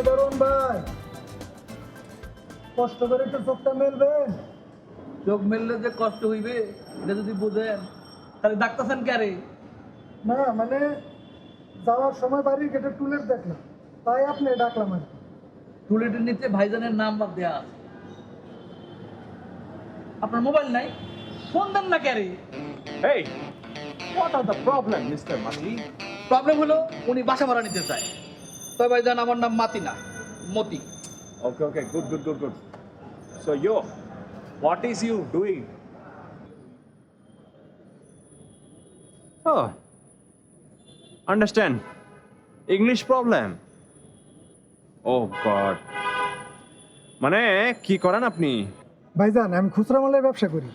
ধরুন ভাই, কষ্ট করে একটু চোখটা মেলবেন। চোখ মেললে যে কষ্ট হইবে এটা যদি বুঝেন তাহলে ডাক্তারছেন কে? না মানে যাওয়ার সময় বাড়ির গেটে টুলেট দেখলাম, তাই আপনি ডাকলাম আর কি। টুলেটের নিচে ভাইজানের নাম্বার দেয়া আছে। আপনার মোবাইল নাই, ফোন দেন না কে? Hey, what are the problem, Mr. Mati? Problem হলো উনি বাসা ভাড়া নিতে চায়। তবে ভাইজান আমার নাম মাতি না, মতি। Okay, good. So, what is you doing? Oh, understand. English problem. Oh God. মানে কি করেন আপনি? ভাইজান আমি খুচরা মালের ব্যবসা করি,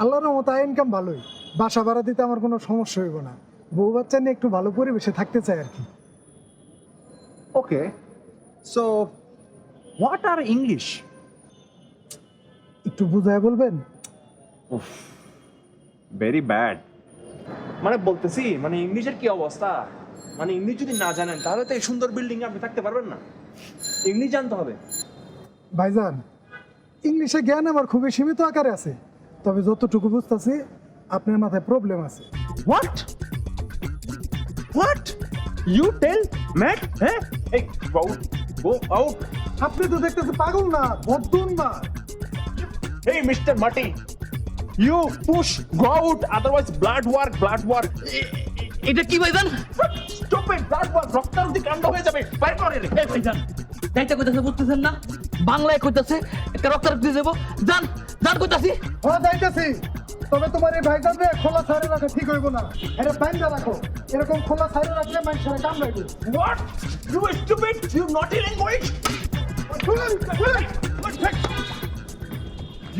আল্লাহর রহমতে আয় ইনকাম ভালোই। বাসা ভাড়া দিতে আমার কোনো সমস্যা হইব না। বউ বাচ্চা নিয়ে একটু ভালো পরিবেশে থাকতে চাই আর কি। Okay. So, what are English? একটু বুঝায় বলবেন? Very bad. মানে বলতেছি মানে ইংলিশের কি অবস্থা, মানে ইংলিশ যদি না জানেন তাহলে তো এই সুন্দর বিল্ডিং এ আপনি থাকতে পারবেন না। ইংলিশ জানতে হবে। ভাইজান ইংলিশে জ্ঞান আমার খুবই সীমিত আকারে আছে, তবে যতটুকু বুঝতেছি আপনার মাথায় প্রবলেম আছে। What? You tell Matt? হ্যাঁ? Hey, go out. আপনি তো দেখতেছি পাগল না, বদুন না। Hey, Mr. Mati. You push, go out, otherwise blood work. এটা কি ভাইজান? Stupid, blood work, রক্তারক্তি কাণ্ড হয়ে যাবে। বাইরে করে রে। এই ভাইজান যাইতে কইতাছে বুঝতেছেন না? বাংলায় কইতাছে একটা রক্তারক্ত দিয়ে যাবো। যান কইতাছি। হ্যাঁ যাইতেছি, তবে তোমার এই ভাইজান রে খোলা ছাড়ে রাখা ঠিক হইব না। এটা বাইন্দা রাখো, এরকম খোলা ছাড়ে রাখলে মানুষের কামড়াইবে। What? You stupid, you naughty language.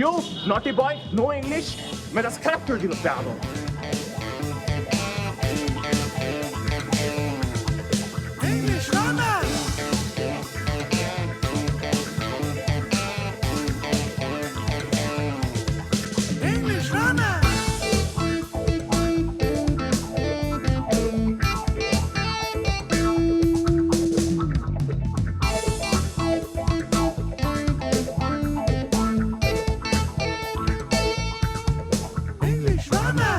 You naughty boy, no English. मेरा स्क्रैप कर दिलो प्यारो. English runner. English runner. English runner.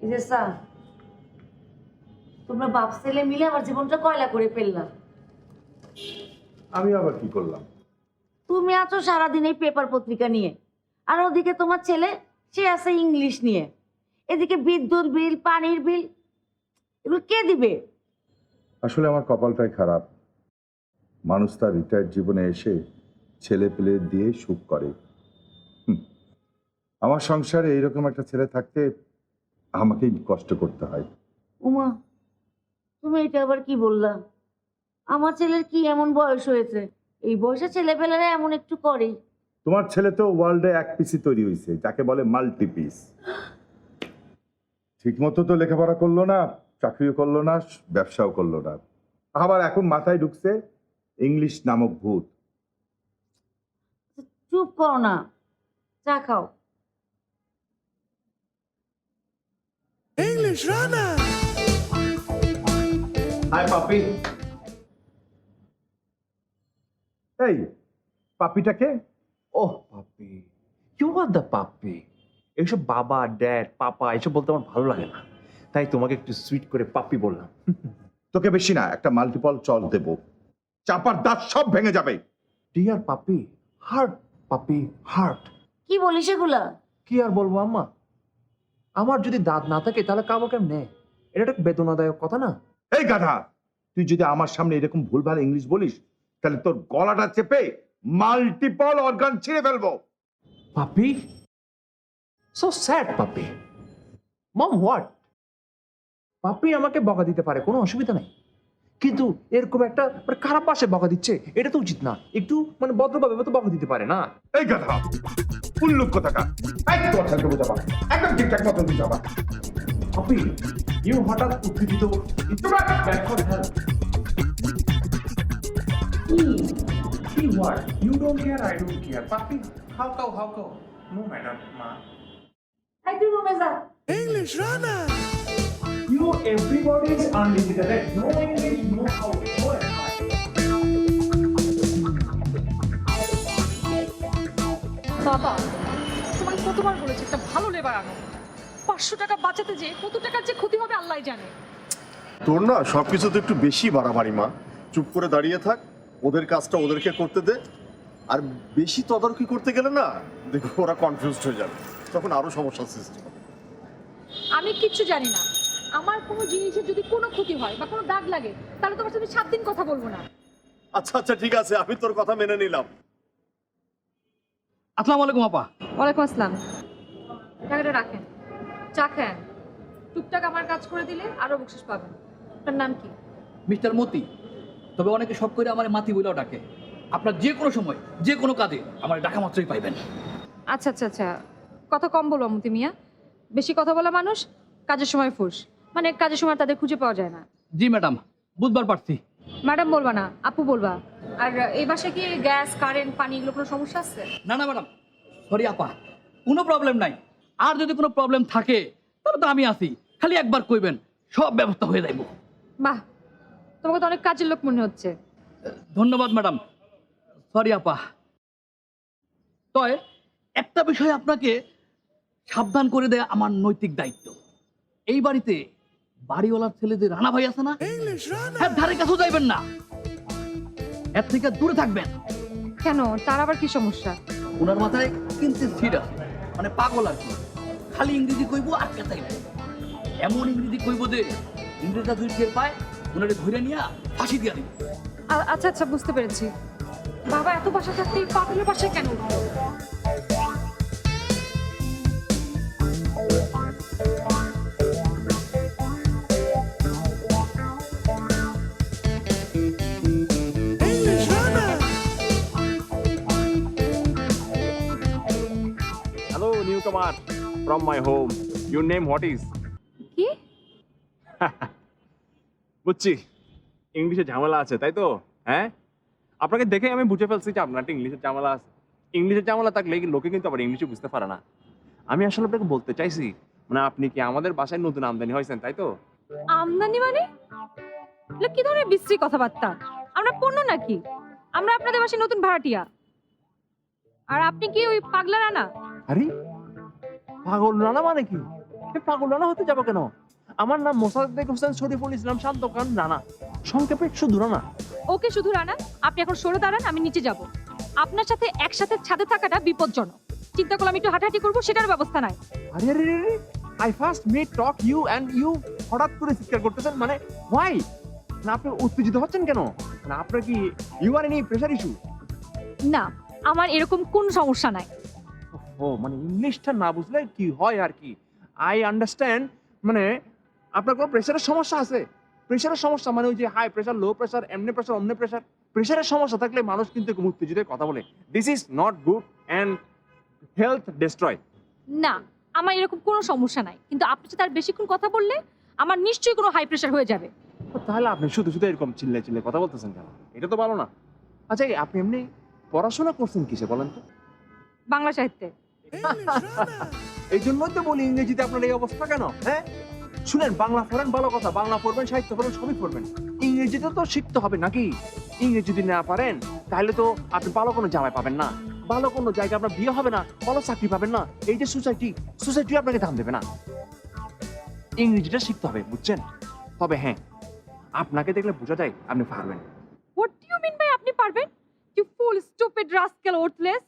এই যে স্যার, তোমরা বাপ ছেলে মিলে আমার জীবনটা কয়লা করে ফেললাম। আমি আবার কি করলাম? তুমি আছো সারাদিন এই পেপার পত্রিকা নিয়ে, আর ওদিকে তোমার ছেলে সে আছে ইংলিশ নিয়ে। এদিকে বিদ্যুৎ বিল, পানির বিল, এগুলো কে দিবে? আসলে আমার কপালটাই খারাপ। মানুষ তার রিটায়ার্ড জীবনে এসে ছেলে পেলে দিয়ে সুখ করে। আমার সংসারে এইরকম একটা ছেলে থাকতে আমাকেই কষ্ট করতে হয়। উমা, তুমি এটা আবার কি বললা? আমার ছেলের কি এমন বয়স হয়েছে? এই বয়সে ছেলেপেলেরা এমন একটু করেই। তোমার ছেলে তো ওয়ার্ল্ডে এক পিসি তৈরি হয়েছে, যাকে বলে মাল্টি পিস। ঠিক মতো তো লেখাপড়া করলো না, চাকরিও করলো না, ব্যবসাও করলো না, আবার এখন মাথায় ঢুকছে ইংলিশ নামক ভূত। চুপ করো না, চা খাও। English runner. Hi, puppy. এই পাপিটাকে? Oh, puppy. You are the puppy. এইসব বাবা, ড্যাড, পাপা এসব বলতে আমার ভালো লাগে না, তাই তোমাকে একটু সুইট করে পাপ্পি বললাম। তোকে বেশি না, একটা মাল্টিপল চল দেবো, চাপার দাঁত সব ভেঙে যাবে। ডিয়ার পাপি, হার্ট পাপি, হার্ট। কি বলিস এগুলা? কি আর বলবো আম্মা, আমার যদি দাঁত না থাকে তাহলে কাবো কেমনে? এটা একটা বেদনাদায়ক কথা না? এই গাধা, তুই যদি আমার সামনে এরকম ভুলভাল ইংলিশ বলিস তাহলে তোর গলাটা চেপে মাল্টিপল অর্গান ছিঁড়ে ফেলবো। পাপি, সো স্যাড পাপি। মম হোয়াট? পাপি আমাকে বকা দিতে পারে, কোনো অসুবিধা নাই, কিন্তু এরকম একটা মানে খারাপ পাশে বকা দিচ্ছে, এটা তো উচিত না। একটু মানে ভদ্রভাবে তো বকা দিতে পারে না। এই কথা উল্লুক কথাটা একদম ছেলেকে বোঝাবা, একদম ঠিকঠাক মতো বুঝাবা। পাপি, ইউ হঠাৎ উত্তেজিত, ব্যাক ফর হেল্প। কি what? You don't care, I don't care. পাপি, হাউ কাউ? নো ম্যাডাম, মা। এই তুই রুমে যা। English runner. You know, everybody is unlimited. No English, no how, no how. বাবা, তোমাকে কতবার বলেছি একটা ভালো লেবার আনো। 500 টাকা বাঁচাতে যে কত টাকার যে ক্ষতি হবে আল্লাহই জানে। তোর না সবকিছু তো একটু বেশি বাড়াবাড়ি মা। চুপ করে দাঁড়িয়ে থাক, ওদের কাজটা ওদেরকে করতে দে। আর বেশি তদারকি করতে গেলে না দেখো ওরা কনফিউজড হয়ে যাবে, তখন আরো সমস্যার সৃষ্টি হবে। আমি কিচ্ছু জানি না। আমার কোনো জিনিসের যদি কোনো ক্ষতি হয় বা কোনো দাগ লাগে তাহলে তোমার সাথে 7 দিন কথা বলবো না। আচ্ছা আচ্ছা ঠিক আছে, আমি তোর কথা মেনে নিলাম। আসসালামু আলাইকুম আপা। ওয়ালাইকুম আসসালাম। টাকাটা রাখেন, চা খান। টুকটাক আমার কাজ করে দিলে আরো বকশিশ পাবেন। আপনার নাম কি? মিস্টার মতি, তবে অনেকে সব করে আমার মাতি বলেও ডাকে। আপনার যে কোনো সময় যে কোনো কাজে আমার ডাকা মাত্রই পাইবেন। আচ্ছা আচ্ছা আচ্ছা, কথা কম বলবো মতি মিয়া। বেশি কথা বলা মানুষ কাজের সময় ফুস, মানে কাজের সময় তাদের খুঁজে পাওয়া যায় না। জি ম্যাডাম, বুধবার পারছি। ম্যাডাম বলবা না, আপু বলবা। আর এই বাসায় কি গ্যাস, কারেন্ট, পানি এগুলো কোনো সমস্যা আছে? না না ম্যাডাম, সরি আপা, কোনো প্রবলেম নাই। আর যদি কোনো প্রবলেম থাকে তাহলে তো আমি আছি, খালি একবার কইবেন, সব ব্যবস্থা হয়ে যাইব। বাহ, তোমাকে তো অনেক কাজের লোক মনে হচ্ছে। ধন্যবাদ ম্যাডাম, সরি আপা। তয় একটা বিষয় আপনাকে সাবধান করে দেয়া আমার নৈতিক দায়িত্ব। এই বাড়িতে বাড়িওয়ালার ছেলে যে রানা ভাই আছে না, English runner. হ্যাঁ ধারে কাছেও যাইবেন না, এর থেকে দূরে থাকবেন। কেন, তার আবার কি সমস্যা? ওনার মাথায় কিন্তু সিট আছে, মানে পাগল আর কি। খালি ইংরেজি কইব আর কেতাইব, এমন ইংরেজি কইব যে ইংরেজরা দুই টের পায়, ওনারে ধরে নিয়ে ফাঁসি দিয়া দিব। আচ্ছা আচ্ছা, বুঝতে পেরেছি। বাবা এত বাসা থাকতে পাগলের বাসায় কেন উঠলো? English runner. Hello, newcomer from my home. Your name what is? কি? বুঝছি, ইংলিশে ঝামেলা আছে তাই তো? হ্যাঁ, আপনাকে দেখে আমি বুঝে ফেলছি যে আপনার একটা ইংলিশের ঝামেলা আছে। ইংলিশের ঝামেলা থাকলে লোকে কিন্তু আবার ইংলিশে বুঝতে পারে না। আমি আসলে আপনাকে বলতে চাইছি, মানে আপনি কি আমাদের বাসায় নতুন আমদানি হয়েছেন তাই তো? আমদানি মানে? এগুলো কি ধরনের বিশ্রী কথাবার্তা? আমরা পণ্য নাকি? আমরা আপনাদের বাসায় নতুন ভাড়াটিয়া। আর আপনি কি ওই পাগলা রানা? আরে পাগল রানা মানে কি? পাগল রানা হতে যাবো কেন? আমার নাম মোসাদ্দেক হোসেন শরীফুল ইসলাম শান্ত খান রানা, সংক্ষেপে শুধু রানা। ওকে শুধু রানা, আপনি এখন সরে দাঁড়ান, আমি নিচে যাব। আপনার সাথে একসাথে ছাদে থাকাটা বিপজ্জনক। চিন্তা করলাম একটু হাঁটাহাঁটি করবো, সেটার ব্যবস্থা নাই। আরে আরে আরে, I first meet talk you and you হঠাৎ করে চিৎকার করতেছেন, মানে হোয়াই? না আপনি উত্তেজিত হচ্ছেন কেন? না আপনার কি you are any pressure issue? না, আমার এরকম কোন সমস্যা নাই। ও মানে ইংলিশটা না বুঝলে কি হয় আর কি। আই আন্ডারস্ট্যান্ড, মানে আপনার কোনো প্রেশারের সমস্যা আছে। প্রেশারের সমস্যা মানে ওই যে হাই প্রেশার, লো প্রেশার, এমনি প্রেশার, অমনি প্রেশার। প্রেশারের সমস্যা থাকলে মানুষ কিন্তু এরকম উত্তেজিত হয়ে কথা বলে। This is not good and health destroy. না, আমার এরকম কোনো সমস্যা নাই, কিন্তু আপনি সাথে আর বেশিক্ষণ কথা বললে আমার নিশ্চয়ই কোনো হাই প্রেশার হয়ে যাবে। তাহলে আপনি শুধু শুধু এরকম চিল্লে চিল্লে কথা বলতেছেন কেন? এটা তো ভালো না। আচ্ছা, আপনি এমনি পড়াশোনা করছেন কিসে বলেন তো? বাংলা সাহিত্যে। English runner. এই জন্যই তো বলি ইংরেজিতে আপনার এই অবস্থা কেন? হ্যাঁ শুনেন, বাংলা পড়েন ভালো কথা, বাংলা পড়বেন, সাহিত্য পড়বেন, সবই পড়বেন, ইংরেজিতে তো শিখতে হবে নাকি? ইংরেজি যদি না পারেন তাহলে তো আপনি ভালো কোনো জামাই পাবেন না, ভালো কোনো জায়গায় আপনার বিয়ে হবে না, ভালো চাকরি পাবেন না। এই যে সোসাইটি আপনাকে দাম দেবে না। ইংরেজিটা শিখতে হবে, বুঝছেন? তবে হ্যাঁ, আপনাকে দেখলে বোঝা যায় আপনি পারবেন। What do you mean by আপনি পারবেন? You fool stupid rascal worthless.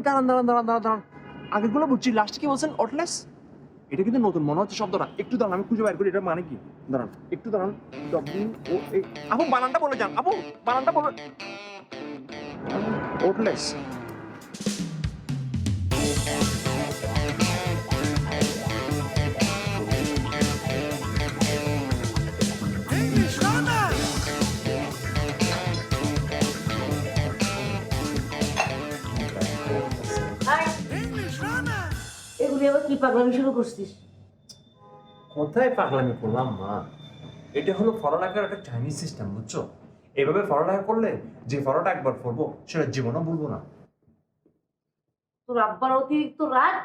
দাঁড়ান, আগেরগুলো বুঝছি, লাস্টে কি বলছেন? অটলেস? এটা কিন্তু নতুন মনে হচ্ছে শব্দটা। একটু দাঁড়ান, আমি খুঁজে বের করি এটা মানে কি। দাঁড়ান, একটু দাঁড়ান। WOA, আপু বানানটা বলে যান, আপু বানানটা বলে। ওটলেস। English runner. English runner. এগুলি আবার কি পাগলামি শুরু করছিস? কোথায় পাগলামি করলাম মা? এটা হলো পড়ালেখার একটা চাইনিজ সিস্টেম, বুঝছো? এভাবে পড়ালেখা করলে যে পড়াটা একবার পড়বো সেটা জীবনও ভুলবো না। তোর আব্বার অতিরিক্ত রাগ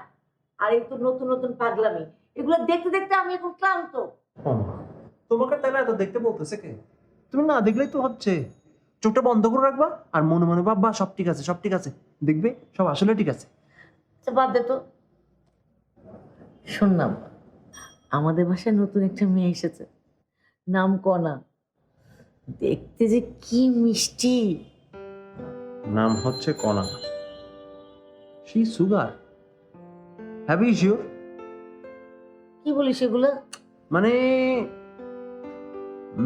আর এই তোর নতুন নতুন পাগলামি, এগুলো দেখতে দেখতে আমি এখন ক্লান্ত। ও মা, তোমাকে তাহলে এত দেখতে বলতেছে কে? তুমি না দেখলেই তো হচ্ছে। চোখটা বন্ধ করে রাখবা আর মনে মনে ভাববা সব ঠিক আছে, সব ঠিক আছে, দেখবে সব আসলে ঠিক আছে। আচ্ছা বাদ দে তো। শোন না, আমাদের বাসায় নতুন একটা মেয়ে এসেছে, নাম কনা। দেখতে যে কি মিষ্টি। নাম হচ্ছে Kona. She sugar. Have you sure? কি বলিস এগুলো? মানে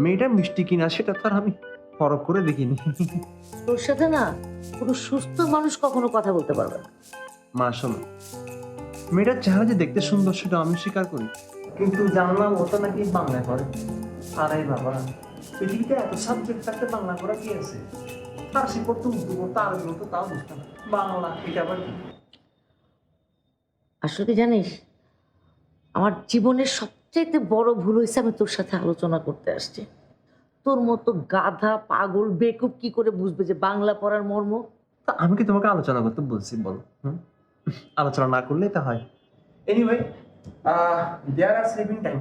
মেয়েটা মিষ্টি কিনা সেটা তো আর আমি পরখ করে দেখিনি। তোর সাথে না কোনো সুস্থ মানুষ কখনো কথা বলতে পারবে না। মা শোনো, মেয়েটার চেহারা যে দেখতে সুন্দর সেটা আমি স্বীকার করি, কিন্তু জানলাম ওটা নাকি বাংলা করে। আরে বাবা, পৃথিবীতে এত সাবজেক্ট থাকতে বাংলা করা কি আছে? ফার্সি পড়তে, উর্দু পড়তে, আরবি পড়তে, তাও বুঝতাম না। বাংলা এটা আবার কি? আসলে কি জানিস, আমার জীবনের সবচেয়ে বড় ভুল হয়েছে আমি তোর সাথে আলোচনা করতে আসছি। তোর মতো গাধা পাগল বেকুব কি করে বুঝবে যে বাংলা পড়ার মর্ম? তা আমি কি তোমাকে আলোচনা করতে বলছি? বলো। আলোচনা না করলে তা হয়। Anyway, there are sleeping time.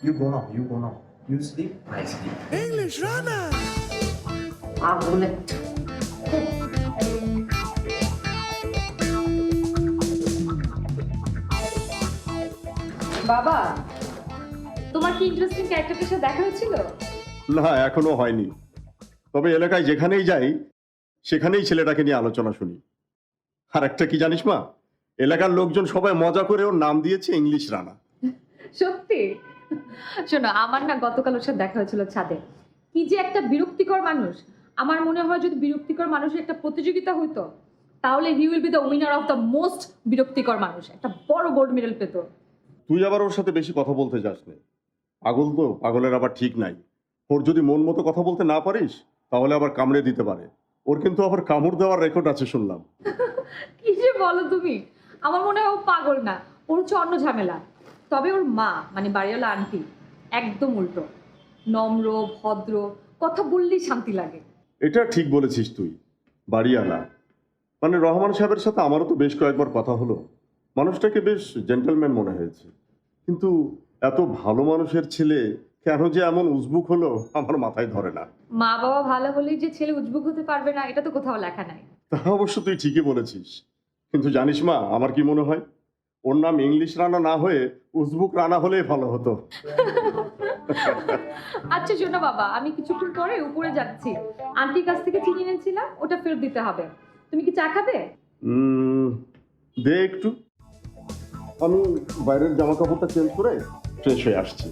You go now, you go now, you sleep, I sleep. English runner. পাগল একটা। বাবা, তোমার কি ইন্টারেস্টিং ক্যারেক্টারটার সাথে দেখা হচ্ছিল? না, এখনো হয়নি। তবে এলাকায় যেখানেই যাই সেখানেই ছেলেটাকে নিয়ে আলোচনা শুনি। আর একটা কি জানিস মা, এলাকার লোকজন সবাই মজা করে ওর নাম দিয়েছে ইংলিশ রানা। সত্যি? শোনো, আমার না গতকাল ওর সাথে দেখা হয়েছিল ছাদে। কি যে একটা বিরক্তিকর মানুষ। আমার মনে হয় যদি বিরক্তিকর মানুষের একটা প্রতিযোগিতা হইতো তাহলে he will be the winner of the most বিরক্তিকর মানুষ, একটা বড় গোল্ড মেডেল পেত। তুই আবার ওর সাথে বেশি কথা বলতে যাস না। পাগল তো, পাগলের আবার ঠিক নাই। ওর যদি মন মতো কথা বলতে না পারিস তাহলে আবার কামড়ে দিতে পারে। ওর কিন্তু আবার কামড় দেওয়ার রেকর্ড আছে শুনলাম। কি যে বলো তুমি! আমার মনে হয় ও পাগল না, ওর হচ্ছে অন্য ঝামেলা। তবে ওর মা মানে বাড়িওয়ালা আন্টি একদম উল্টো, নম্র ভদ্র, কথা বললেই শান্তি লাগে। এটা ঠিক বলেছিস তুই। বাড়িয়ালা মানে রহমান সাহেবের সাথে আমারও তো বেশ কয়েকবার কথা হলো। মানুষটাকে বেশ জেন্টলম্যান মনে হয়েছে, কিন্তু এত ভালো মানুষের ছেলে কেন যে এমন উজবুক হলো আমার মাথায় ধরে না। মা বাবা ভালো হলেই যে ছেলে উজবুক হতে পারবে না এটা তো কোথাও লেখা নাই। তা অবশ্য তুই ঠিকই বলেছিস, কিন্তু জানিস মা আমার কি মনে হয়, ওর নাম ইংলিশ রানা না হয়ে উজবুক রানা হলেই ভালো হতো। আচ্ছা শোনো বাবা, আমি কিছুক্ষণ পরে উপরে যাচ্ছি, আন্টির কাছ থেকে চিনি এনেছিলাম, ওটা ফেরত দিতে হবে। তুমি কি চা খাবে? দে একটু, আমি বাইরের জামা কাপড়টা চেঞ্জ করে ফ্রেশ হয়ে আসছি।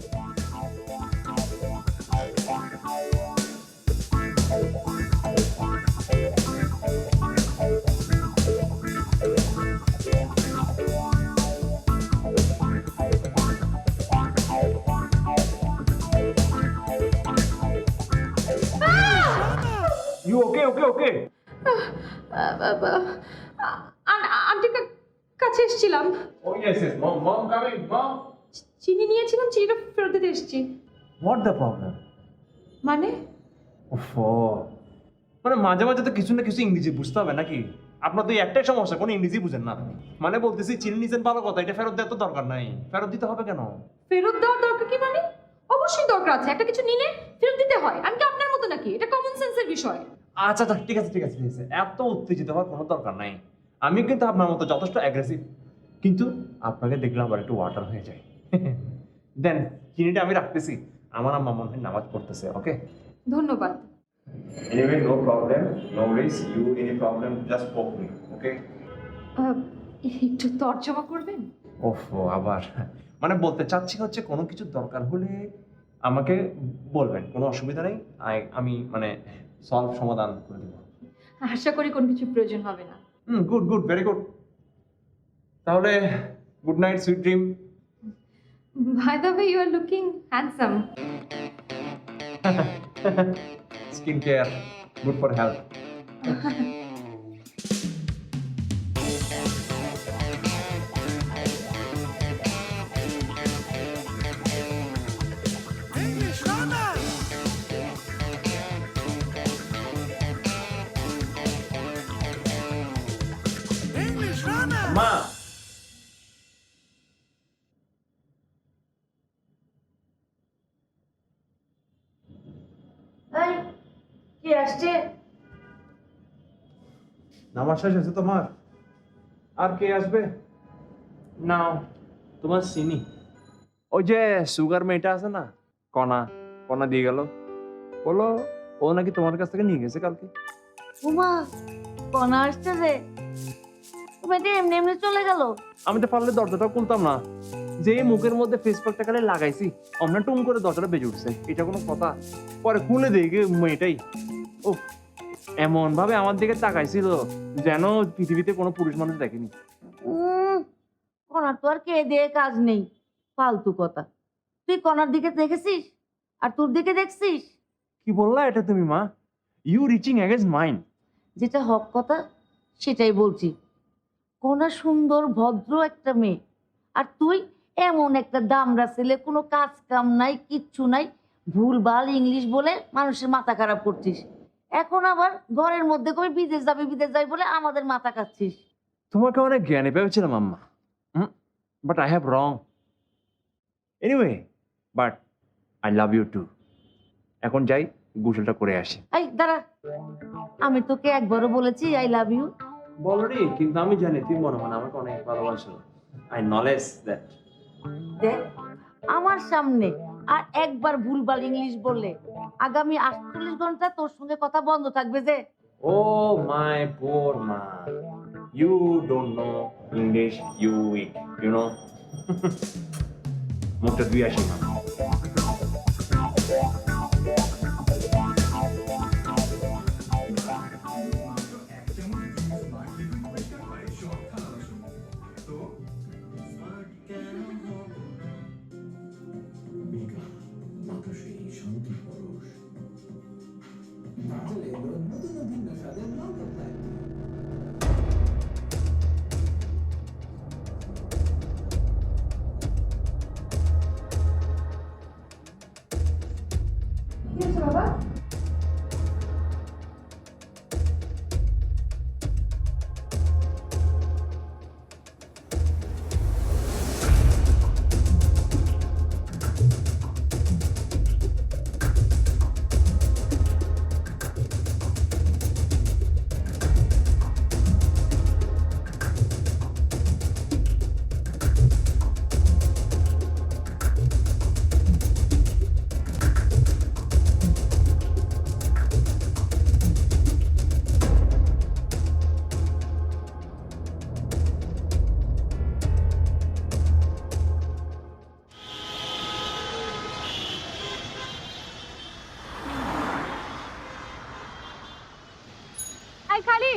ইউ ওকে ওকে ওকে? আন্টির কাছে এসেছিলাম, ও ইয়েস ইয়েস, মম মম কামিং মম। চিনি নিয়েছিলাম, চিনিটা ফেরত দিতে এসেছি। What the problem? মানে ওফো, মানে মাঝে মাঝে তো কিছু না কিছু ইংরেজি বুঝতে হবে নাকি? আপনার তো এই একটাই সমস্যা, কোনো ইংরেজি বুঝেন না আপনি। মানে বলতেছি চিনি নিছেন ভালো কথা, এটা ফেরত দেওয়ার তো দরকার নাই। ফেরত দিতে হবে কেন? ফেরত দেওয়ার দরকার কি মানে? অবশ্যই দরকার আছে, একটা কিছু নিলে ফেরত দিতে হয়। আমি কি আপনার মতো নাকি? এটা কমন সেন্সের বিষয়। আচ্ছা আচ্ছা, ঠিক আছে ঠিক আছে ঠিক আছে, এত উত্তেজিত হওয়ার কোনো দরকার নাই। আমি কিন্তু আপনার মতো যথেষ্ট অ্যাগ্রেসিভ, কিন্তু আপনাকে দেখলে আবার একটু ওয়াটার হয়ে যায়। দেন চিনিটা আমি রাখতেছি, আমার আম্মা মনে হয় নামাজ পড়তেছে। ওকে, ধন্যবাদ। Anyway no problem, no worries, you any problem just poke me, okay? একটু তর্জমা করবেন? ওফো আবার মানে বলতে চাচ্ছি হচ্ছে কোনো কিছু দরকার হলে আমাকে বলবেন, কোনো অসুবিধা নেই। আমি মানে সমাধান করে দেবো। আশা করি কোনো কিছু প্রয়োজন হবে না। Good good, very good. তাহলে good night, sweet dream. By the way, you are looking handsome. Skin care, good for health. English runner. English runner. মা, এই কি আসছে? নামাজ শেষ হয়েছে তোমার? আর কে আসবে? নাও তোমার চিনি। ওই যে সুগার মেয়েটা আছে না, কণা, কণা দিয়ে গেল, বলো ও নাকি তোমার কাছ থেকে নিয়ে গেছে কালকে। উমা, কনা আসছে যে তুমি এটা এমনি এমনি চলে গেল? আমি তো পারলে দরজাটা খুলতাম না, যে মুখের মধ্যে ফেস প্যাকটা খালি লাগাইছি অমনা টুম করে দরজাটা বেজে উঠছে। এটা কোনো কথা? পরে খুলে দেখে মেয়েটাই ও এমন ভাবে আমার দিকে তাকাইছিল যেন পৃথিবীতে কোনো পুরুষ মানুষ দেখেনি। কনার তো আর কে দিয়ে কাজ নেই, ফালতু কথা। তুই কনার দিকে দেখেছিস আর তোর দিকে দেখছিস? কি বললা এটা তুমি মা? You reaching against mind. যেটা হক কথা সেটাই বলছি। কনা সুন্দর ভদ্র একটা মেয়ে, আর তুই এমন একটা দামড়া ছেলে, কোনো কাজ কাম নাই, কিচ্ছু নাই, ভুলভাল ইংলিশ বলে মানুষের মাথা খারাপ করছিস। এখন আবার ঘরের মধ্যে কই বিদেশ যাবি বলে আমাদের মাথা খাচ্ছিস। তোমাকে অনেক জ্ঞানী ভেবেছিলাম আম্মা, but I have wrong. Anyway, but I love you too. এখন যাই, গোসলটা করে আসি। এই দাঁড়া, আমি তোকে একবারও বলেছি আই লাভ ইউ? বলরি, কিন্তু আমি জানি তুই মনে মনে আমাকে অনেক ভালোবাসো। I knowledge that. দেখ, আমার সামনে আর একবার ভুলভাল ইংলিশ বললে আগামী 48 ঘন্টা তোর সঙ্গে কথা বন্ধ থাকবে যে। ও মাই পোর মা, you don't know English, you weak, you know. মুখটা দুই আসি মা। এই খালি,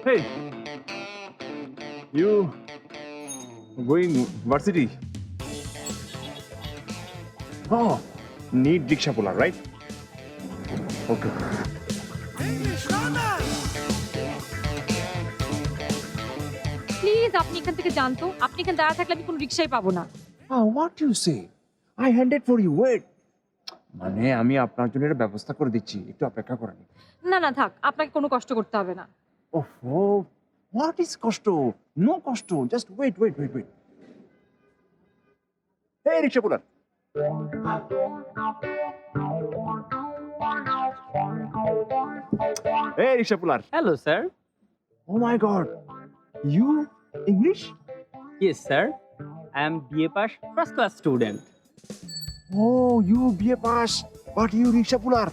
Hey, you going varsity? Oh, need rickshaw puller, right? Okay. English runner. Please আপনি এখান থেকে যান তো। আপনি এখানে দাঁড়া থাকলে আমি কোনো রিকশাই পাবো না। What you say? I handed for you. Wait. মানে আমি আপনার জন্য একটা ব্যবস্থা করে দিচ্ছি, একটু অপেক্ষা করেন। না না থাক, আপনাকে কোনো কষ্ট করতে হবে না। ওহো, what is কষ্ট? No কষ্ট, just wait. Hey, rickshaw puller. Hey, rickshaw puller. Hello, sir. Oh my God. You English? Yes, sir. I am BA Pass first class student. Oh, you BA pass, but you rickshaw puller.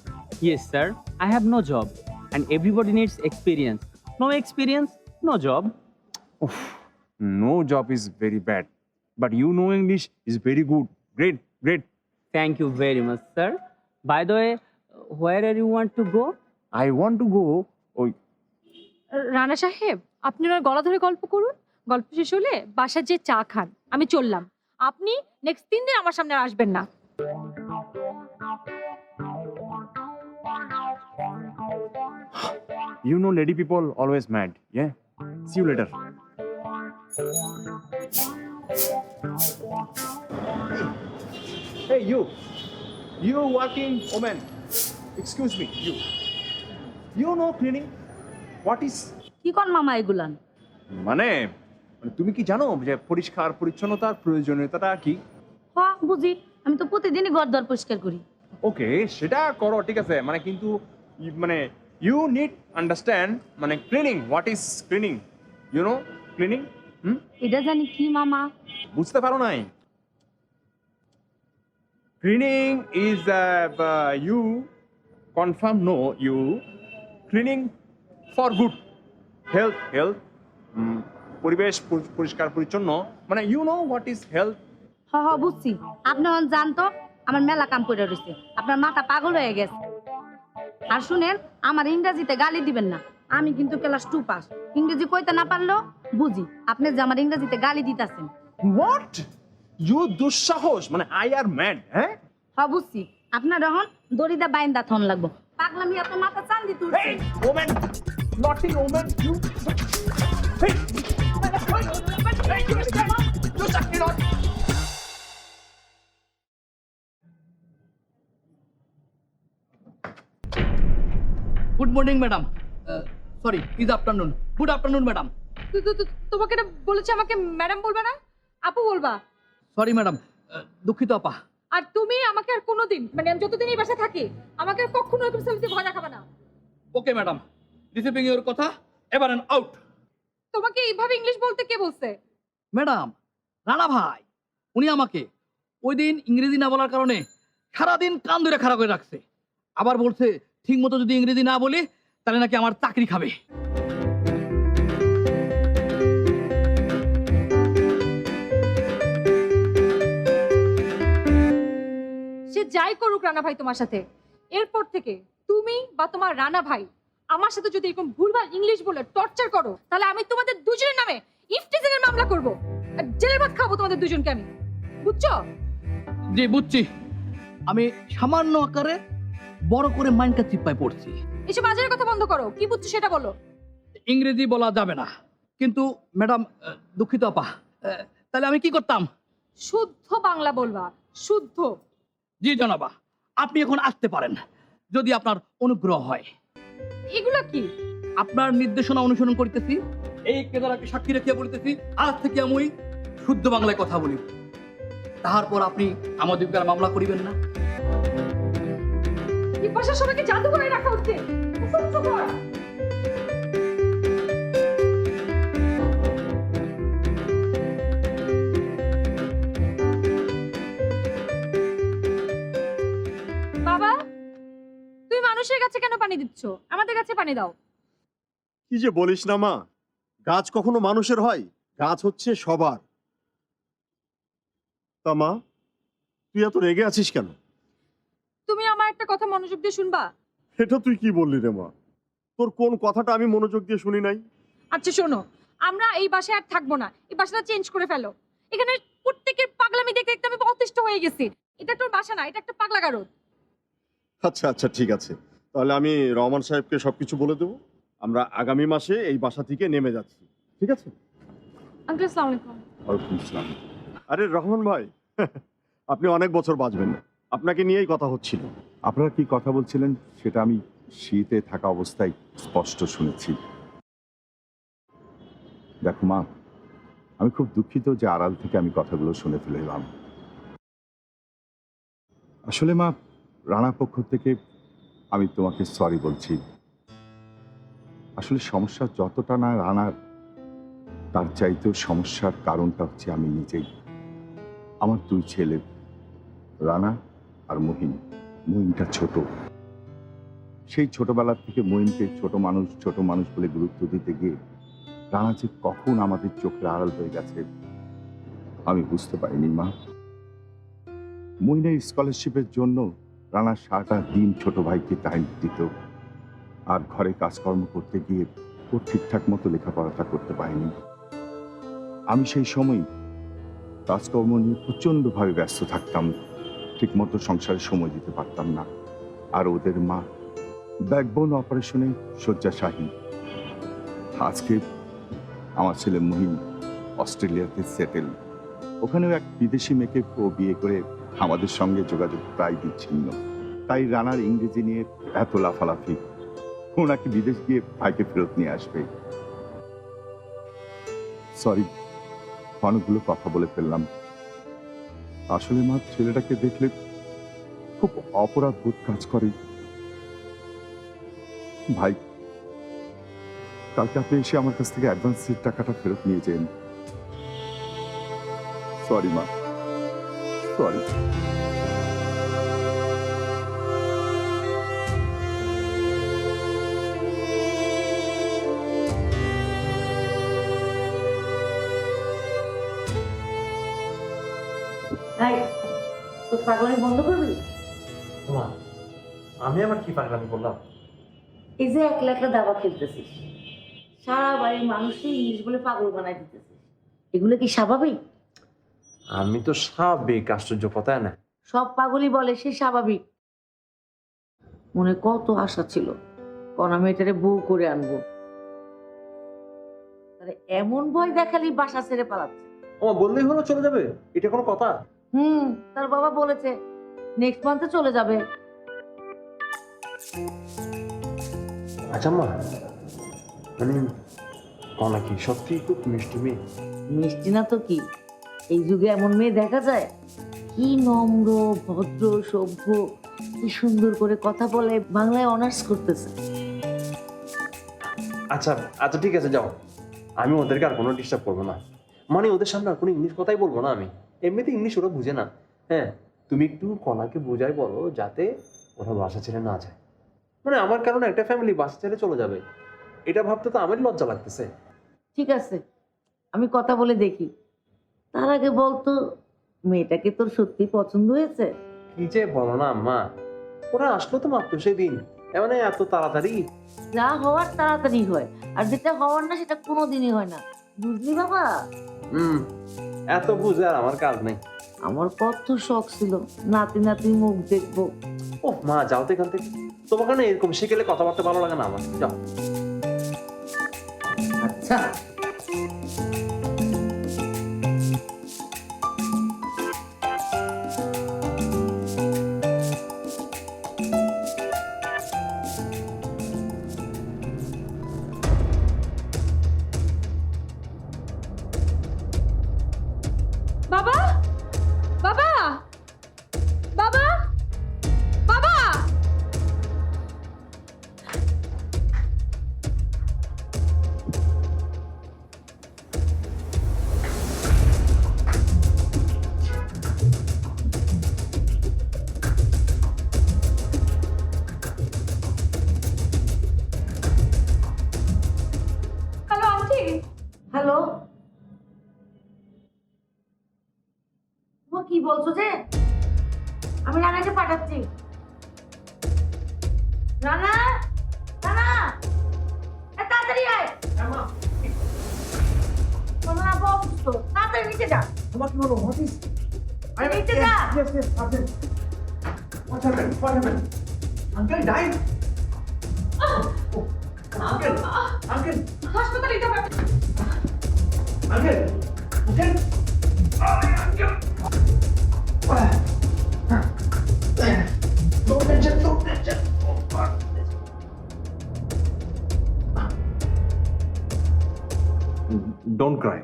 Yes, sir. I have no job and everybody needs experience. No experience, no job. No job is very bad, but you know English is very good. Great, great. Thank you very much, sir. By the way, where you want to go? I want to go. Oh, Rana সাহেব, আপনি ওনার গলা ধরে গল্প করুন। গল্প শেষ হলে বাসায় যে চা খান। আমি চললাম। আপনি নেক্সট 3 দিন আমার সামনে আর আসবেন না। you know, lady people always mad. Yeah. See you later. Hey, you. You working woman. Excuse me, you. You know cleaning? What is? কি কর মামা এগুলান? মানে তুমি কি জানো যে পরিষ্কার পরিচ্ছন্নতার প্রয়োজনীয়তাটা কি? হ্যাঁ বুঝি, আমি তো প্রতিদিনই ঘর দর পরিষ্কার করি। ওকে, সেটা করো, ঠিক আছে, মানে কিন্তু মানে ইউ নিড আন্ডারস্ট্যান্ড মানে cleaning, what is cleaning, you know cleaning? এটা জানি কি মামা? বুঝতে পারো নাই? Cleaning is you confirm no you cleaning for good health, পরিবেশ পরিষ্কার পরিচ্ছন্ন, মানে you know what is health? হ্যাঁ হ্যাঁ বুঝছি। আপনি জানতো আমার মেলা কাম করে রয়েছে, আপনার মাথা পাগল হয়ে গেছে। আর শুনেন, আমার ইংরেজিতে গালি দিবেন না, আমি কিন্তু ক্লাস 2 পাস। ইংরেজি কইতে না পারলো বুঝি আপনি যে আমার ইংরেজিতে গালি দিতেছেন। হোয়াট ইউ দুঃসাহস, মানে আই আর ম্যাড? হ্যাঁ হ্যাঁ বুঝছি, আপনার এখন দড়িদা বাইন্দা থন লাগবো। পাগলামি এত মাথা চান্দি তুলছে। Hey, woman! Naughty woman, you! Hey! Hey, you shut it on! Good morning madam, sorry is afternoon. Good afternoon madam. তোমাকে না বলেছি আমাকে ম্যাডাম বলবা না, আপু বলবা। সরি ম্যাডাম, দুঃখিত আপা। আর তুমি আমাকে আর কোনোদিন, মানে আমি যতদিন এই বাসায় থাকি, আমাকে আর কখনো এরকম সার্ভিসে ভয় দেখাবে না। ওকে ম্যাডাম, রিসিভিং ইউর কথা, এবার অ্যান্ড আউট। তোমাকে এইভাবে ইংলিশ বলতে কে বলছে? ম্যাডাম, রানা ভাই, উনি আমাকে ওই দিন ইংরেজি না বলার কারণে সারাদিন কান ধরে খারাপ করে রাখছে। আবার বলছে ঠিক মতো যদি ইংরেজি না বলি তাহলে নাকি আমার চাকরি খাবে। সে যাই করুক রানা ভাই তোমার সাথে, এরপর থেকে তুমি বা তোমার রানা ভাই আমার সাথে যদি এরকম ভুলভাল ইংলিশ বলে টর্চার করো, তাহলে আমি তোমাদের দুজনের নামে ইফটিজিংয়ের মামলা করব আর জেলের ভাত খাবো তোমাদের দুজনকে আমি। বুঝছো? জি বুঝছি, আমি সামান্য আকারে বড় করে মাইন্ডটা চিপায় পড়ছি। এসব বাজারের কথা বন্ধ করো, কি বুঝছো সেটা বলো। ইংরেজি বলা যাবে না, কিন্তু ম্যাডাম দুঃখিত আপা, তাহলে আমি কি করতাম? শুদ্ধ বাংলা বলবা, শুদ্ধ। জি জনাবা, আপনি এখন আসতে পারেন যদি আপনার অনুগ্রহ হয়। এগুলো কি? আপনার নির্দেশনা অনুসরণ করতেছি, এই কেদারাকে সাক্ষী রেখে বলতেছি আজ থেকে আমি শুদ্ধ বাংলায় কথা বলি। তারপর আপনি আমাদের বিরুদ্ধে মামলা করিবেন না। এই ভাষা সবাইকে জাদু করে রাখা হচ্ছে। সহ্য কর। বাবা, তুই মানুষের কাছে কেন পানি দিচ্ছ? আমাদের কাছে পানি দাও। কি যে বলিস না মা, গাছ কখনো মানুষের হয়? গাছ হচ্ছে সবার। তা মা, তুই এত রেগে আছিস কেন? তুমি আমার একটা কথা মনোযোগ দিয়ে শুনবা? এটা তুই কি বললি রে মা? তোর কোন কথাটা আমি মনোযোগ দিয়ে শুনি নাই? আচ্ছা শোনো, আমরা এই বাসায় আর থাকবো না, এই বাসাটা চেঞ্জ করে ফেলো। এখানে প্রত্যেকের পাগলামি দেখতে দেখতে আমি অতিষ্ঠ হয়ে গেছি। এটা তোর বাসা না, এটা একটা পাগলা গারদ। আচ্ছা আচ্ছা ঠিক আছে, তাহলে আমি রহমান সাহেবকে সবকিছু বলে দেবো। আমরা আগামী মাসে এই বাসা থেকে নেমে যাচ্ছি, ঠিক আছে? আঙ্কেল আসসালামু আলাইকুম। ওয়ালাইকুম আসসালাম। আরে রহমান ভাই, আপনি অনেক বছর বাঁচবেন, আপনাকে নিয়েই কথা হচ্ছিল। আপনারা কি কথা বলছিলেন সেটা আমি শীতে থাকা অবস্থায় স্পষ্ট শুনেছি। দেখো মা, আমি খুব দুঃখিত যে আড়াল থেকে আমি কথাগুলো শুনে ফেললাম। আসলে মা, রানা পক্ষ থেকে আমি তোমাকে সরি বলছি। আসলে সমস্যা যতটা না রানার, তার চাইতেও সমস্যার কারণটা হচ্ছে আমি নিজেই। আমার দুই ছেলে রানা আর মুহিনটা ছোট, সেই ছোটবেলার থেকে মইনকে ছোট মানুষ বলে গুরুত্ব দিতে গিয়ে রানা যে কখন আমাদের চোখের আড়াল হয়ে গেছে আমি বুঝতে পারিনি মা। মইনের স্কলারশিপের জন্য রানা সারাটা দিন ছোট ভাইকে টাইম দিত, আর ঘরে কাজকর্ম করতে গিয়ে ও ঠিকঠাক মতো লেখাপড়াটা করতে পারেনি। আমি সেই সময় কাজকর্ম নিয়ে প্রচণ্ডভাবে ব্যস্ত থাকতাম, ঠিকমতো সংসারে সময় দিতে পারতাম না। আর ওদের মা ব্যাকবোন অপারেশনে শয্যাশায়ী। আজকে আমার ছেলে মহিন অস্ট্রেলিয়াতে সেটেল, ওখানেও এক বিদেশি মেয়েকে ও বিয়ে করে আমাদের সঙ্গে যোগাযোগ প্রায় বিচ্ছিন্ন। তাই রানার ইংরেজি নিয়ে এত লাফালাফি, ও নাকি বিদেশ গিয়ে ভাইকে ফেরত নিয়ে আসবে। সরি, অনেকগুলো কথা বলে ফেললাম। আসলে মা, ছেলেটাকে দেখলে খুব অপরাধ বোধ কাজ করে। ভাই, কালকে আপনি এসে আমার কাছ থেকে অ্যাডভান্সের টাকাটা ফেরত নিয়ে যান। সরি মা, সরি। এই, তোর পাগলামি বন্ধ করবি? মা, আমি আবার কি পাগলামি করলাম? এই যে একলা একলা দাবা খেলতেছিস, সারা বাড়ির মানুষই ইংলিশ বলে পাগল বানাই দিতেছিস, এগুলো কি স্বাভাবিক? আমি তো স্বাভাবিক, আশ্চর্য কথা না। সব পাগলই বলে সে স্বাভাবিক। মনে কত আশা ছিল কণা মেয়েটারে বউ করে আনবো, আরে এমন ভয় দেখালি বাসা ছেড়ে পালাচ্ছে। ও বললেই হলো চলে যাবে? এটা কোনো কথা? তার বাবা বলেছে নেক্সট মান্থে চলে যাবে। আচ্ছা মা, মানে কলা কি সত্যি খুব মিষ্টি মেয়ে? মিষ্টি না তো কি, এই যুগে এমন মেয়ে দেখা যায়? কি নম্র, ভদ্র, সভ্য, কি সুন্দর করে কথা বলে, বাংলায় অনার্স করতেছে। আচ্ছা আচ্ছা ঠিক আছে, যাও। আমি ওদেরকে আর কোনো ডিস্টার্ব করবো না, মানে ওদের সামনে আর কোনো ইংলিশ কথাই বলবো না আমি। এমনিতে ইংলিশ ওরা বুঝে না। হ্যাঁ, তুমি একটু কলাকে বুঝাই বলো যাতে ওরা বাসা ছেড়ে না যায়। মানে আমার কারণে একটা ফ্যামিলি বাসা ছেড়ে চলে যাবে, এটা ভাবতে তো আমার লজ্জা লাগতেছে। ঠিক আছে, আমি কথা বলে দেখি। তার আগে বলতো, মেয়েটাকে তোর সত্যি পছন্দ হয়েছে? কি যে বলো না আম্মা, ওরা আসলো তো মাত্র সেদিন, মানে এত তাড়াতাড়ি? যা হওয়ার তাড়াতাড়ি হয়, আর যেটা হওয়ার না সেটা কোনোদিনই হয় না, বুঝলি বাবা? এত বুঝে আর আমার কাজ নেই। আমার কত শখ ছিল নাতি নাতির মুখ দেখবো। ও মা, যাও তো এখান থেকে। তোমাকে না এরকম শিখেলে কথাবার্তা ভালো লাগে না আমার, যাও। আচ্ছা, বাবা, বাবা, বাবা, বাবা! Hello aunty. হ্যালো, কি বলছো যে? আমি রানাকে পাঠাচ্ছি। রানা, রানা, তাড়াতাড়ি আয়। তোমার আব্বু অসুস্থ, তাড়াতাড়ি নিচে যা। তোমার কি হলো? What is? নিচে যা। Yes, Arjun. What happened? What happened? Uncle died? Uncle! Uncle! হাসপাতালে যেতে হবে। Uncle! Uncle! No tension, no tension. Don't cry.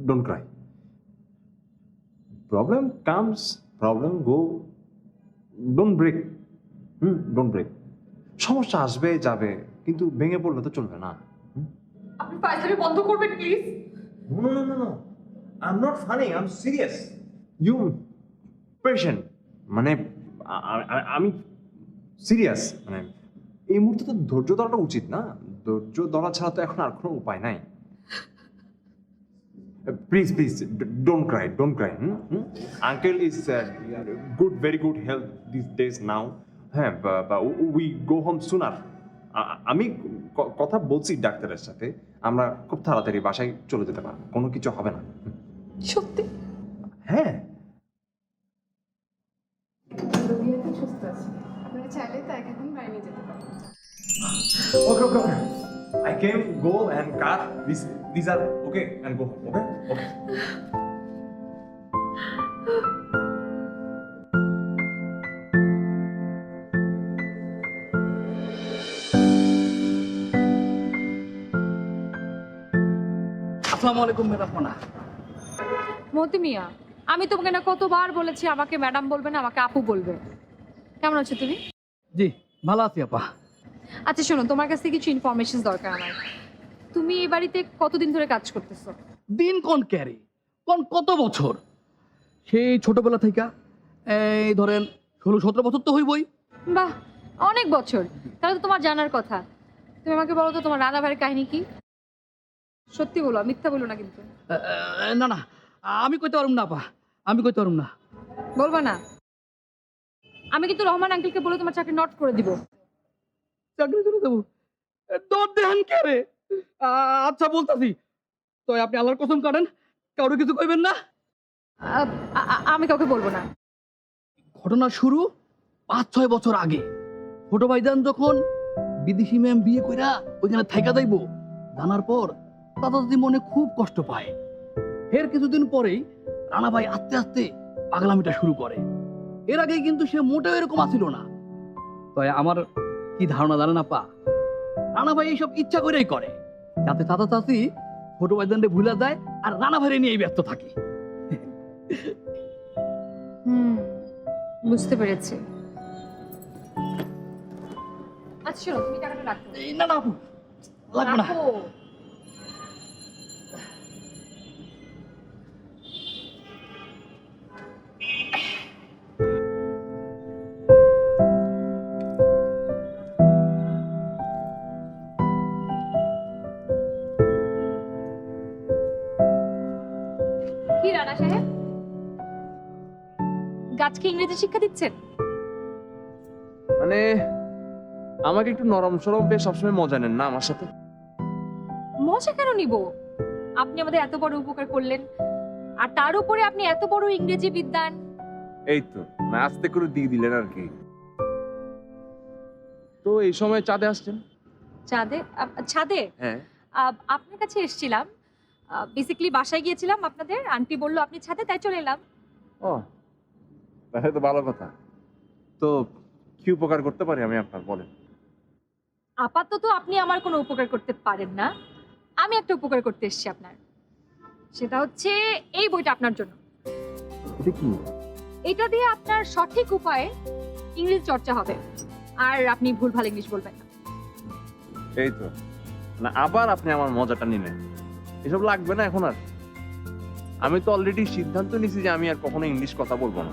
Don't cry. Problem comes, problem go. Don't break. Don't break. সমস্যা আসবে যাবে, কিন্তু ভেঙে পড়লে তো চলবে না। আপনি ফাইজলামি বন্ধ করবেন please. No, no, no, no. I'm not funny. I'm serious. You patient. মানে আমি সিরিয়াস, মানে এই মুহূর্তে তো ধৈর্য ধরাটা উচিত না? ধৈর্য ধরা ছাড়া তো এখন আর কোনো উপায় নাই। Please please don't cry, don't cry. Uncle is good, very good health this days now. হ্যাঁ, উই গো হোম সুনার। আমি কথা বলছি ডাক্তারের সাথে, আমরা খুব তাড়াতাড়ি বাসায় চলে যেতে পারবো, কোনো কিছু হবে না। সত্যি হ্যাঁ, রোগী এখন সুস্থ আছে, আপনারা চাইলে তো এক এখন বাড়ি নিয়ে যেতে পারেন। okay, okay, okay. I can go and cut these are okay and go. Okay, okay. আসসালামু আলাইকুম ম্যাডাম মোনা। মতি মিয়া, আমি তোমাকে না কতবার বলেছি আমাকে ম্যাডাম বলবে না, আমাকে আপু বলবে। কেমন আছো তুমি? জি ভালো আছি আপা। আচ্ছা শোনো, তোমার কাছ থেকে কিছু ইনফরমেশন দরকার আমার। তুমি এই বাড়িতে কতদিন ধরে কাজ করতেছো? দিন কোন ক্যারে কোন কত বছর, সেই ছোটবেলা থেকে এই ধরেন 16-17 বছর তো হইবই। বাহ, অনেক বছর। তাহলে তো তোমার জানার কথা। তুমি আমাকে বলো তো তোমার রানা ভাইয়ের কাহিনী কি? সত্যি বলো, মিথ্যা বলো না কিন্তু। না না, আমি কইতে পারুম না আপা, আমি কইতে পারুম না। বলবা না? আমি কিন্তু রহমান আঙ্কেলকে বলে তোমার চাকরি নট করে দিব। চাকরি করে দেবো? দর দেন কে রে? আচ্ছা বলতাছি, তো আপনি আল্লাহর কসম কাটেন, কারো কিছু কইবেন না। আমি কাউকে বলবো না। ঘটনা শুরু 5-6 বছর আগে। ছোট ভাইজান যখন বিদেশি ম্যাম বিয়ে কইরা ওইখানে থাইকা যাইব, জানার পর দাদা দাদি মনে খুব কষ্ট পায়। এর কিছুদিন পরেই রানা ভাই আস্তে আস্তে পাগলামিটা শুরু করে। এর আগে কিন্তু সে মোটেও এরকম আসিল না। তাই আমার কি ধারণা জানেন আপা, রানা ভাই এইসব ইচ্ছা করেই করে, যাতে চাচা চাচি ছোট ভাইজানরে ভুলে যায় আর রানা ভাইরে নিয়েই ব্যস্ত থাকে। বুঝতে পেরেছি। আচ্ছা শোনো, তুমি টাকাটা রাখো। না না আপু, লাগবে না। রাখো। কি রানা সাহেব, গাছকে ইংরেজি শিক্ষা দিচ্ছেন? মানে আমাকে একটু নরম সরম পেয়ে সবসময় মজা নেন না আমার সাথে? মজা কেন নিব? আপনি আমাদের এত বড় উপকার করলেন, আর তার উপরে আপনি এত বড় ইংরেজি বিদ্বান। এই তো না, আস্তে করে দিয়ে দিলেন আর কি। তো এই সময় চাঁদে আসছেন? ছাদে? ছাদে হ্যাঁ। আপনার কাছে এসেছিলাম, বেসিক্যালি বাসায় গিয়েছিলাম আপনাদের, আন্টি বললো আপনি ছাদে, তাই চলে এলাম। ও, তাহলে তো ভালো কথা। তো কি উপকার করতে পারি আমি আপনার, বলেন? আপাতত আপনি আমার কোনো উপকার করতে পারেন না, আমি একটা উপকার করতে এসেছি আপনার। সেটা হচ্ছে এই বইটা আপনার জন্য। এটা কি? এটা দিয়ে আপনার সঠিক উপায়ে ইংরেজি চর্চা হবে, আর আপনি ভুলভাল ইংলিশ বলবেন না। এই তো না, আবার আপনি আমার মজাটা নিলেন। এসব লাগবে না এখন আর। আমি তো অলরেডি সিদ্ধান্ত নিয়েছি যে আমি আর কখনো ইংলিশ কথা বলবো না।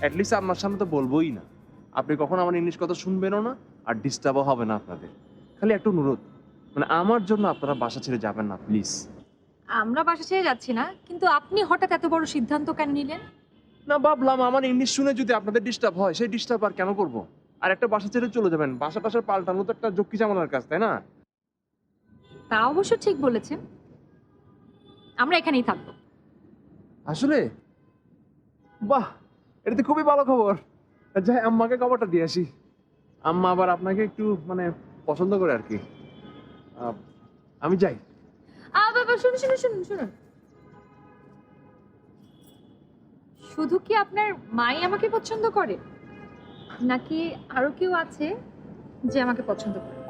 অ্যাটলিস্ট আপনার সামনে তো বলবোই না। আপনি কখনো আমার ইংলিশ কথা শুনবেনও না, আর ডিস্টার্বও হবে না আপনাদের। খালি একটু অনুরোধ, মানে আমার জন্য আপনারা বাসা ছেড়ে যাবেন না প্লিজ। আমরা বাসা ছেড়ে যাচ্ছি না, কিন্তু আপনি হঠাৎ এত বড় সিদ্ধান্ত কেন নিলেন? না, ভাবলাম আমার ইংলিশ শুনে যদি আপনাদের ডিস্টার্ব হয়, সেই ডিস্টার্ব আর কেন করবো? আর একটা বাসা ছেড়ে চলে যাবেন, বাসা টাসার পাল্টানো তো একটা যক্ষি জামানার কাজ, তাই না? তা অবশ্য ঠিক বলেছেন, আমরা এখানেই থাকবো। আসলে বাহ, এটা তো খুবই ভালো খবর। যাই আম্মাকে খবরটা দিয়ে আসি। আম্মা আবার আপনাকে একটু মানে পছন্দ করে আর কি। আমি যাই। বাবা শুনুন শুনুন শুনুন শুনুন, শুধু কি আপনার মাই আমাকে পছন্দ করে, নাকি আরো কেউ আছে যে আমাকে পছন্দ করে?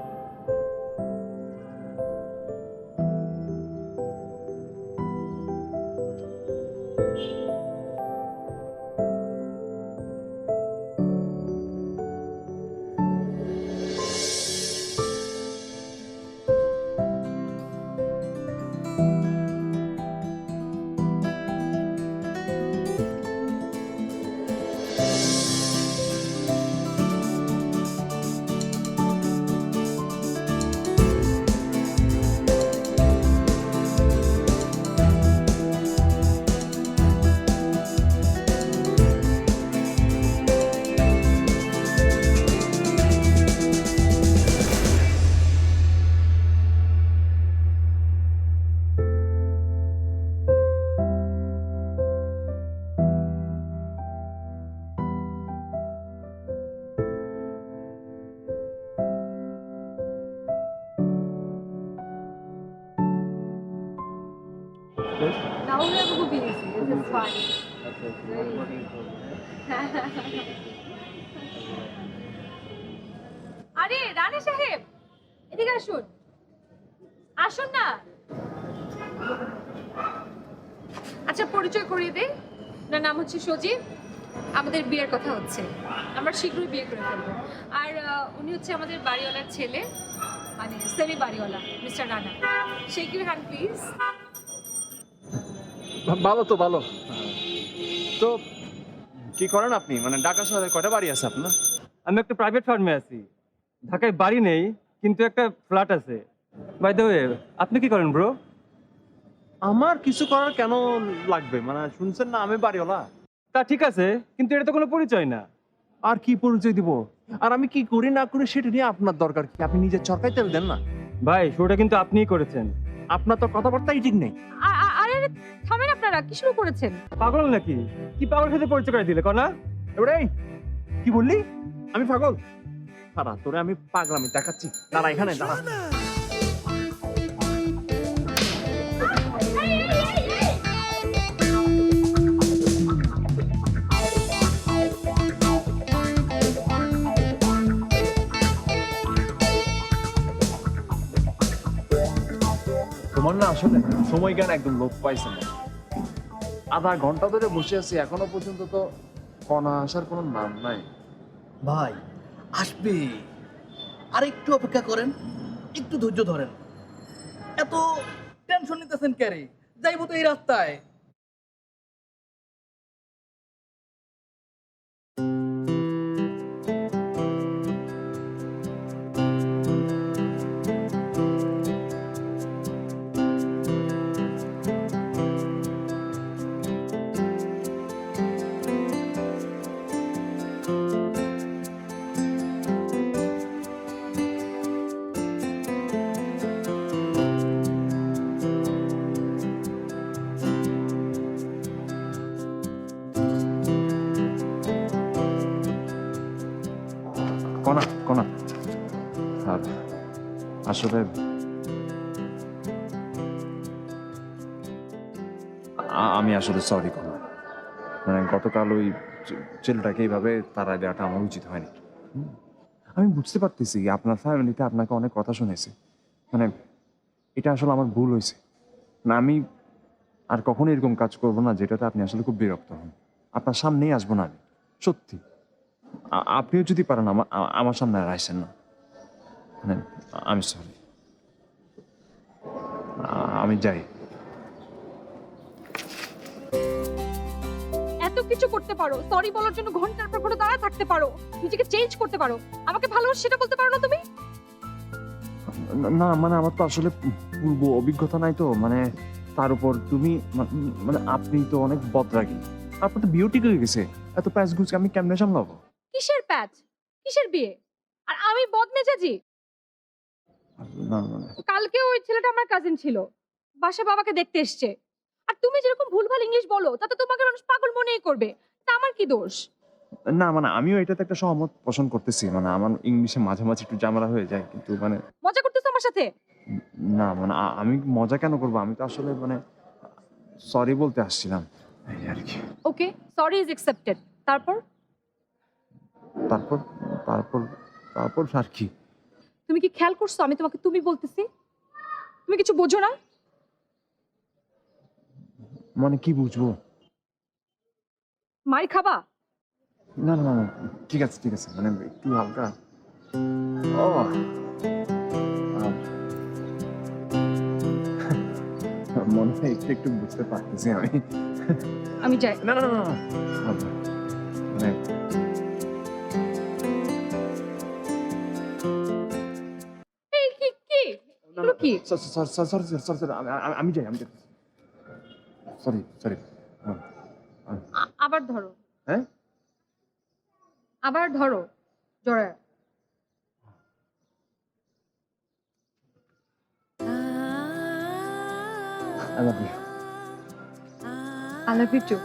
Now we have to go busy. This is fun. আরে রানী সাহেব এদিকে আসুন আসুন না আচ্ছা পরিচয় করিয়ে দে ওনার নাম হচ্ছে সজীব আমাদের বিয়ের কথা হচ্ছে আমরা শীঘ্রই বিয়ে করে ফেলবো আর উনি হচ্ছে আমাদের বাড়িওয়ালার ছেলে মানে সেমি বাড়িওয়ালা mister Rana shake your hand please ভালো তো ভালো তো কি করেন আপনি মানে ঢাকা শহরে কয়টা বাড়ি আছে আপনার? আমি একটা প্রাইভেট ফার্মে আছি ঢাকায় বাড়ি নেই কিন্তু একটা ফ্ল্যাট আছে বাই দ্য ওয়ে আপনি কি করেন ব্রো? আমার কিছু করার কেন লাগবে মানে শুনছেন না আমি বাড়িওয়ালা। তা ঠিক আছে কিন্তু এটা তো কোনো পরিচয় না। আর কি পরিচয় দিব? আর আমি কি করি না করি সেটা নিয়ে আপনার দরকার কি? আপনি নিজের চরকায় তেল দেন না ভাই শোটা কিন্তু আপনিই করেছেন। আপনার তো কথাবার্তাই ঠিক নেই। আরে থামেন আপনারা কি শুরু করেছেন পাগল নাকি? কি পাগল সাথে পরিচয় করে দিলে কনা? এবারে কি বললি? আমি পাগল? দাঁড়া তোরে আমি পাগলামি দেখাচ্ছি। দাঁড়া এখানে দাঁড়া। তোমার না আসলে সময় জ্ঞান একদম লোপ পাইছে না। আধা ঘন্টা ধরে বসে আছি এখনো পর্যন্ত তো কণা আসার কোনো নাম নাই। ভাই আসবে আর একটু অপেক্ষা করেন একটু ধৈর্য ধরেন এত টেনশন নিতেছেন ক্যারে যাইবো তো এই রাস্তায় কণা কণা আর আসলে আমি আসলে সরি কণা মানে গতকাল ওই ছেলেটাকে এইভাবে তাড়া দেওয়াটা আমার উচিত হয়নি। আমি বুঝতে পারতেছি আপনার ফ্যামিলিতে আপনাকে অনেক কথা শুনেছে মানে এটা আসলে আমার ভুল হয়েছে না। আমি আর কখনো এরকম কাজ করবো না যেটাতে আপনি আসলে খুব বিরক্ত হন। আপনার সামনেই আসবো না আমি সত্যি। আপনিও যদি পারেন আমার সামনে আর আসেন না মানে আমি সরি আমি যাই। এত কিছু করতে পারো সরি বলার জন্য ঘন্টার পর ঘন্টা দাঁড়া থাকতে পারো নিজেকে চেঞ্জ করতে পারো আমাকে ভালোবাসো সেটা বলতে পারো না তুমি? না মানে আমার তো আসলে পূর্ব অভিজ্ঞতা নাই তো মানে তার উপর তুমি মানে আপনি তো অনেক বদরাগী। আপনার তো বিয়ে ঠিক হয়ে গেছে এত প্যাচ গুছকে আমি কেমনে সামলাবো? কিসের প্যাচ কিসের বিয়ে আর আমি বদমেজাজি? না না কালকে ওই ছেলেটা আমার কাজিন ছিল বাসা বাবাকে দেখতে এসছে আর তুমি যেরকম ভুলভাল ইংলিশ বলো তাতে তোমাকে মানুষ পাগল মনেই করবে তা আমার কি দোষ? না মানে আমিও এটাতে একটা সহমত পোষণ করতেছি মানে আমার ইংলিশে মাঝে মাঝে একটু ঝামেলা হয়ে যায় কিন্তু মানে মজা করতেছো আমার সাথে? না মানে আমি মজা কেন করবো? আমি তো আসলে মানে সরি বলতে আসছিলাম এই আর কি। ওকে সরি ইজ অ্যাকসেপ্টেড তারপর তারপর তারপর তারপর আর কি? তুমি কি খেয়াল করছো আমি তোমাকে তুমি বলতেছি? তুমি কিছু বোঝো না? মানে কি বুঝবো? মার খাবা? না না না ঠিক আছে মানে একটু হালকা ও মনে হয় একটু একটু বুঝতে পারতেছি আমি। আমি যাই। না না না না মানে এই কি কি এগুলো কি? সরি আমি যাই সরি আবার ধরো। হ্যাঁ আবার ধরো জোরে। I love you. I love you too.